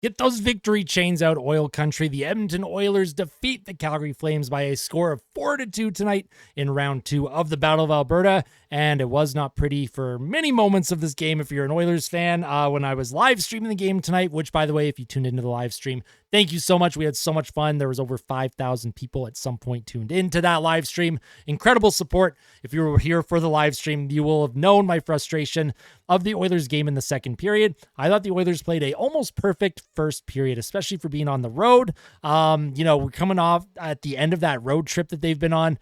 Get those victory chains out, Oil Country. The Edmonton Oilers defeat the Calgary Flames by a score of 4-2 tonight in round 2 of the Battle of Alberta. And it was not pretty for many moments of this game if you're an Oilers fan. When I was live streaming the game tonight, which, by the way, if you tuned into the live stream, thank you so much. We had so much fun. There was over 5,000 people at some point tuned into that live stream. Incredible support. If you were here for the live stream, you will have known my frustration of the Oilers game in the second period. I thought the Oilers played a almost perfect first period, especially for being on the road. We're coming off at the end of that road trip that they've been on.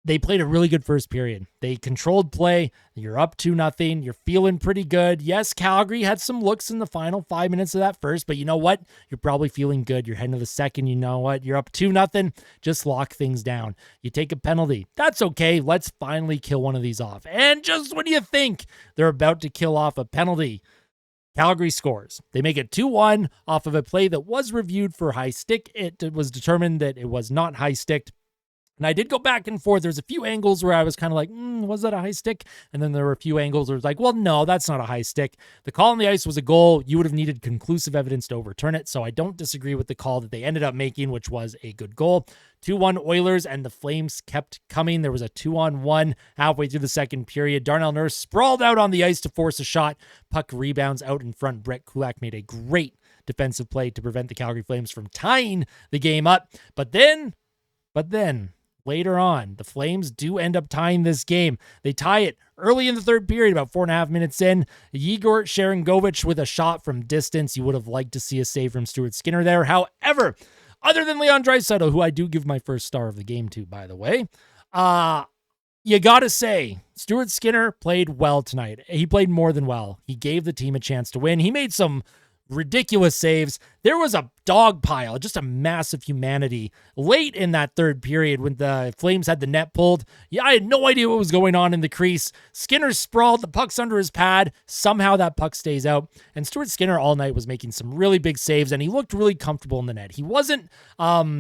They played a really good first period. They controlled play. You're up 2-0. You're feeling pretty good. Yes, Calgary had some looks in the final 5 minutes of that first, but you know what? You're probably feeling good. You're heading to the second. You know what? You're up 2-0. Just lock things down. You take a penalty. That's okay. Let's finally kill one of these off. And just when you think they're about to kill off a penalty, Calgary scores. They make it 2-1 off of a play that was reviewed for high stick. It was determined that it was not high sticked. And I did go back and forth. There's a few angles where I was kind of like, was that a high stick? And then there were a few angles where it was like, well, no, that's not a high stick. The call on the ice was a goal. You would have needed conclusive evidence to overturn it. So I don't disagree with the call that they ended up making, which was a good goal. 2-1 Oilers, and the Flames kept coming. There was a 2-on-1 halfway through the second period. Darnell Nurse sprawled out on the ice to force a shot. Puck rebounds out in front. Brett Kulak made a great defensive play to prevent the Calgary Flames from tying the game up. But then, later on, the Flames do end up tying this game. They tie it early in the third period, about 4.5 minutes in. Yegor Sharangovich with a shot from distance. You would have liked to see a save from Stuart Skinner there. However, other than Leon Draisaitl, who I do give my first star of the game to, by the way, you got to say, Stuart Skinner played well tonight. He played more than well. He gave the team a chance to win. He made some ridiculous saves. There was a dog pile, just a massive humanity late in that third period when the Flames had the net pulled. Yeah, I had no idea what was going on in the crease. Skinner sprawled, the puck's under his pad. Somehow that puck stays out. And Stuart Skinner all night was making some really big saves, and he looked really comfortable in the net. He wasn't, I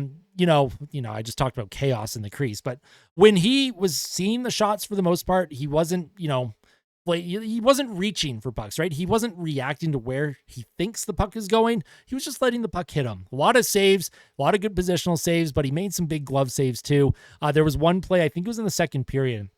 just talked about chaos in the crease, but when he was seeing the shots for the most part, he wasn't, he wasn't reaching for pucks, right? He wasn't reacting to where he thinks the puck is going. He was just letting the puck hit him. A lot of saves, a lot of good positional saves, but he made some big glove saves too. There was one play, I think it was in the second period.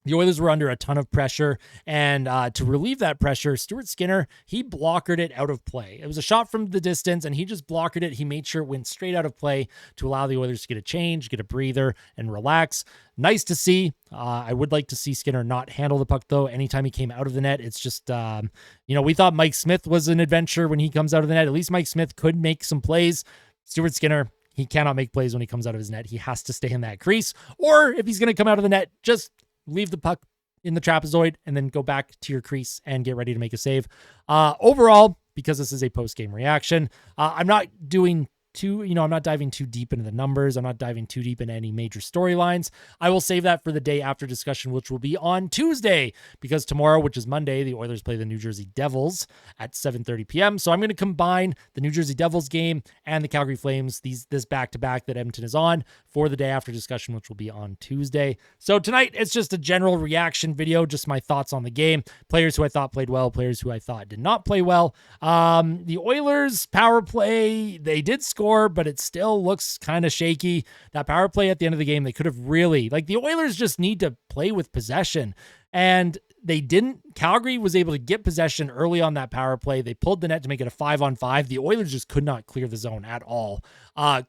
The Oilers were under a ton of pressure, and to relieve that pressure, Stuart Skinner, he blockered it out of play. It was a shot from the distance, and he just blockered it. He made sure it went straight out of play to allow the Oilers to get a change, get a breather, and relax. Nice to see. I would like to see Skinner not handle the puck, though. Anytime he came out of the net, it's just, we thought Mike Smith was an adventure when he comes out of the net. At least Mike Smith could make some plays. Stuart Skinner, he cannot make plays when he comes out of his net. He has to stay in that crease, or if he's going to come out of the net, just leave the puck in the trapezoid and then go back to your crease and get ready to make a save. Overall, because this is a post-game reaction, I'm not doing I'm not diving too deep into the numbers. I'm not diving too deep into any major storylines. I will save that for the day after discussion, which will be on Tuesday, because tomorrow, which is Monday, the Oilers play the New Jersey Devils at 7:30 p.m. So I'm going to combine the New Jersey Devils game and the Calgary Flames, this back-to-back that Edmonton is on, for the day after discussion, which will be on Tuesday. So tonight, it's just a general reaction video, just my thoughts on the game, players who I thought played well, players who I thought did not play well. The Oilers power play, they did score, but it still looks kind of shaky. That power play at the end of the game, they could have really, the Oilers just need to play with possession, and they didn't. Calgary was able to get possession early on that power play. They pulled the net to make it a 5-on-5. The Oilers just could not clear the zone at all.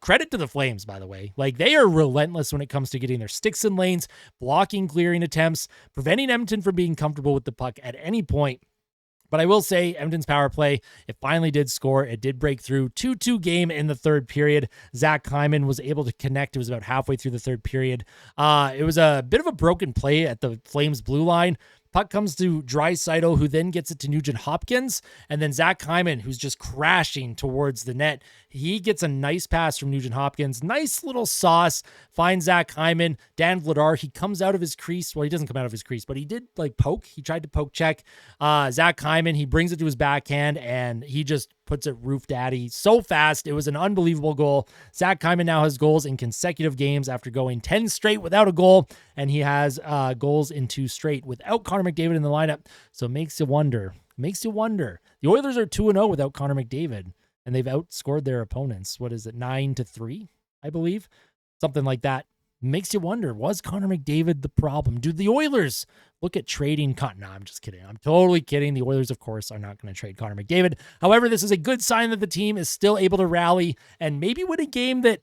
Credit to the Flames, by the way. They are relentless when it comes to getting their sticks in lanes, blocking clearing attempts, preventing Edmonton from being comfortable with the puck at any point. But I will say, Edmonton's power play, it finally did score. It did break through. 2-2 game in the third period. Zach Hyman was able to connect. It was about halfway through the third period. It was a bit of a broken play at the Flames blue line. Puck comes to Draisaitl, who then gets it to Nugent Hopkins, and then Zach Hyman, who's just crashing towards the net. He gets a nice pass from Nugent Hopkins. Nice little sauce. Finds Zach Hyman. Dan Vladar, he comes out of his crease. Well, he doesn't come out of his crease, but he did poke. He tried to poke check. Zach Hyman, he brings it to his backhand, and he just puts it roof daddy so fast. It was an unbelievable goal. Zach Hyman now has goals in consecutive games after going 10 straight without a goal, and he has goals in 2 straight without Connor McDavid in the lineup. So it makes you wonder. The Oilers are 2-0 without Connor McDavid. and they've outscored their opponents. What is it, 9-3, I believe? Something like that. Makes you wonder, was Connor McDavid the problem? Do the Oilers look at trading No, I'm just kidding. I'm totally kidding. The Oilers, of course, are not going to trade Connor McDavid. However, this is a good sign that the team is still able to rally and maybe win a game that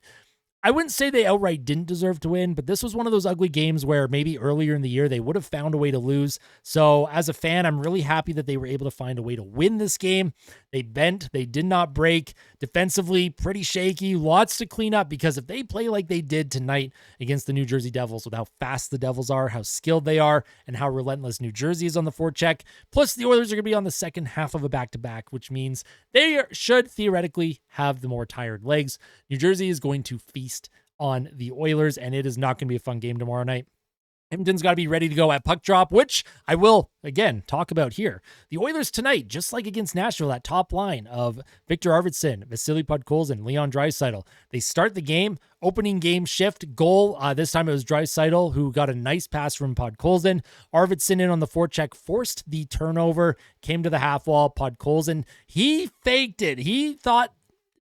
I wouldn't say they outright didn't deserve to win, but this was one of those ugly games where maybe earlier in the year they would have found a way to lose. So as a fan, I'm really happy that they were able to find a way to win this game. They bent, they did not break. Defensively, pretty shaky, lots to clean up, because if they play like they did tonight against the New Jersey Devils, with how fast the Devils are, how skilled they are, and how relentless New Jersey is on the forecheck, plus the Oilers are going to be on the second half of a back-to-back, which means they should theoretically have the more tired legs. New Jersey is going to feast on the Oilers, and it is not going to be a fun game tomorrow night. Edmonton's got to be ready to go at puck drop, which I will, again, talk about here. The Oilers tonight, just like against Nashville, that top line of Victor Arvidsson, Vasily Podkolzin, Leon Draisaitl, they start the game, opening game shift, goal. This time it was Draisaitl who got a nice pass from Podkolzin. Arvidsson in on the forecheck, forced the turnover, came to the half wall. Podkolzin, he faked it.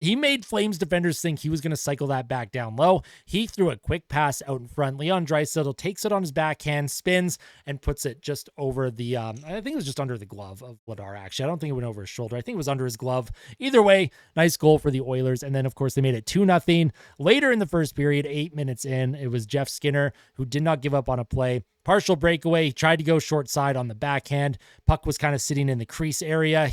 He made Flames defenders think he was going to cycle that back down low. He threw a quick pass out in front. Leon Draisaitl takes it on his backhand, spins, and puts it just over the, I think it was just under the glove of Vladar, actually. I don't think it went over his shoulder. I think it was under his glove. Either way, nice goal for the Oilers. And then, of course, they made it 2-0. Later in the first period, 8 minutes in, it was Jeff Skinner who did not give up on a play. Partial breakaway. He tried to go short side on the backhand. Puck was kind of sitting in the crease area.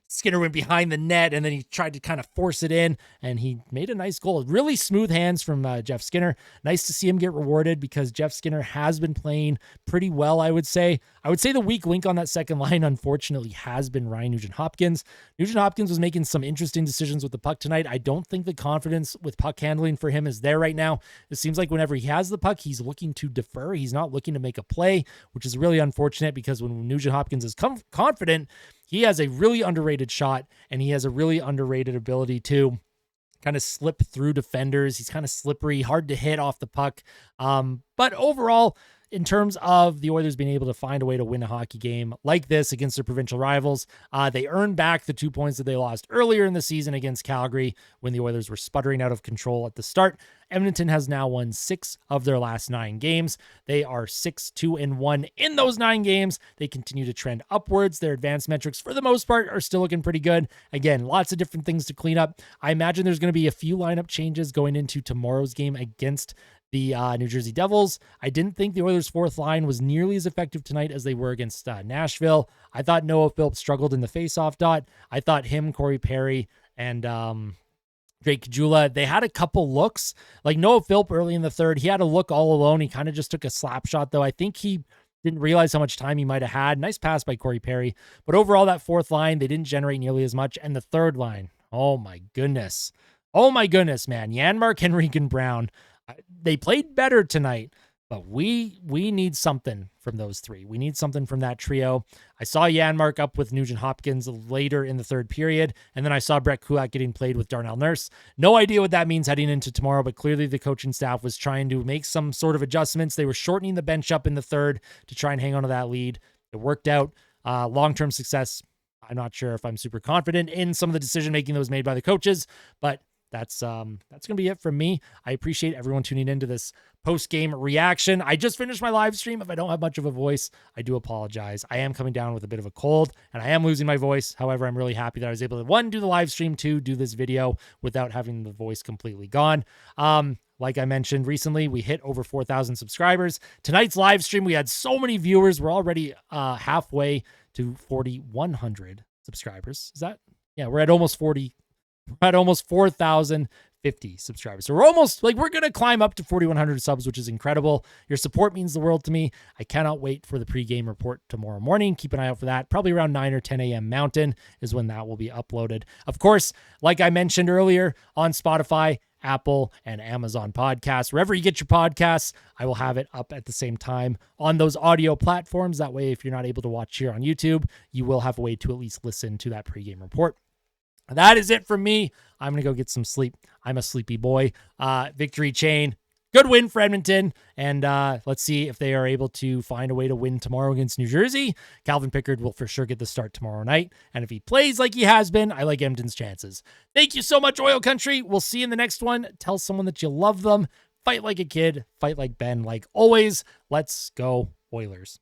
Skinner went behind the net, and then he tried to kind of force it in, and he made a nice goal. Really smooth hands from Jeff Skinner. Nice to see him get rewarded, because Jeff Skinner has been playing pretty well, I would say. I would say the weak link on that second line, unfortunately, has been Ryan Nugent-Hopkins. Nugent-Hopkins was making some interesting decisions with the puck tonight. I don't think the confidence with puck handling for him is there right now. It seems like whenever he has the puck, he's looking to defer. He's not looking to make a play, which is really unfortunate, because when Nugent-Hopkins is confident, he has a really underrated shot, and he has a really underrated ability to kind of slip through defenders. He's kind of slippery, hard to hit off the puck. But overall, in terms of the Oilers being able to find a way to win a hockey game like this against their provincial rivals, they earned back the 2 points that they lost earlier in the season against Calgary when the Oilers were sputtering out of control at the start. Edmonton has now won 6 of their last 9 games. They are 6-2-1 in those 9 games. They continue to trend upwards. Their advanced metrics, for the most part, are still looking pretty good. Again, lots of different things to clean up. I imagine there's going to be a few lineup changes going into tomorrow's game against the New Jersey Devils. I didn't think the Oilers' fourth line was nearly as effective tonight as they were against Nashville. I thought Noah Phillips struggled in the faceoff dot. I thought him, Corey Perry, and Drake Caggiula, they had a couple looks. Like Noah Philp early in the third, he had a look all alone. He kind of just took a slap shot, though. I think he didn't realize how much time he might have had. Nice pass by Corey Perry. But overall, that fourth line, they didn't generate nearly as much. And the third line, oh my goodness. Oh my goodness, man. Janmark, Henrique, and Brown. They played better tonight, but we need something from those three. We need something from that trio. I saw Janmark up with Nugent-Hopkins later in the third period, and then I saw Brett Kulak getting played with Darnell Nurse. No idea what that means heading into tomorrow, but clearly the coaching staff was trying to make some sort of adjustments. They were shortening the bench up in the third to try and hang on to that lead. It worked out. Long-term success, I'm not sure if I'm super confident in some of the decision-making that was made by the coaches, but that's going to be it from me. I appreciate everyone tuning into this post-game reaction. I just finished my live stream. If I don't have much of a voice, I do apologize. I am coming down with a bit of a cold, and I am losing my voice. However, I'm really happy that I was able to, 1, do the live stream, 2, do this video without having the voice completely gone. Like I mentioned recently, we hit over 4,000 subscribers. Tonight's live stream, we had so many viewers. We're already halfway to 4,100 subscribers. Is that? Yeah, we're at almost 4,050 subscribers. So we're going to climb up to 4,100 subs, which is incredible. Your support means the world to me. I cannot wait for the pregame report tomorrow morning. Keep an eye out for that. Probably around 9 or 10 a.m. Mountain is when that will be uploaded. Of course, like I mentioned earlier, on Spotify, Apple, and Amazon podcasts. Wherever you get your podcasts, I will have it up at the same time on those audio platforms. That way, if you're not able to watch here on YouTube, you will have a way to at least listen to that pregame report. That is it from me. I'm going to go get some sleep. I'm a sleepy boy. Victory Chain, good win for Edmonton. And let's see if they are able to find a way to win tomorrow against New Jersey. Calvin Pickard will for sure get the start tomorrow night. And if he plays like he has been, I like Edmonton's chances. Thank you so much, Oil Country. We'll see you in the next one. Tell someone that you love them. Fight like a kid. Fight like Ben. Like always, let's go Oilers.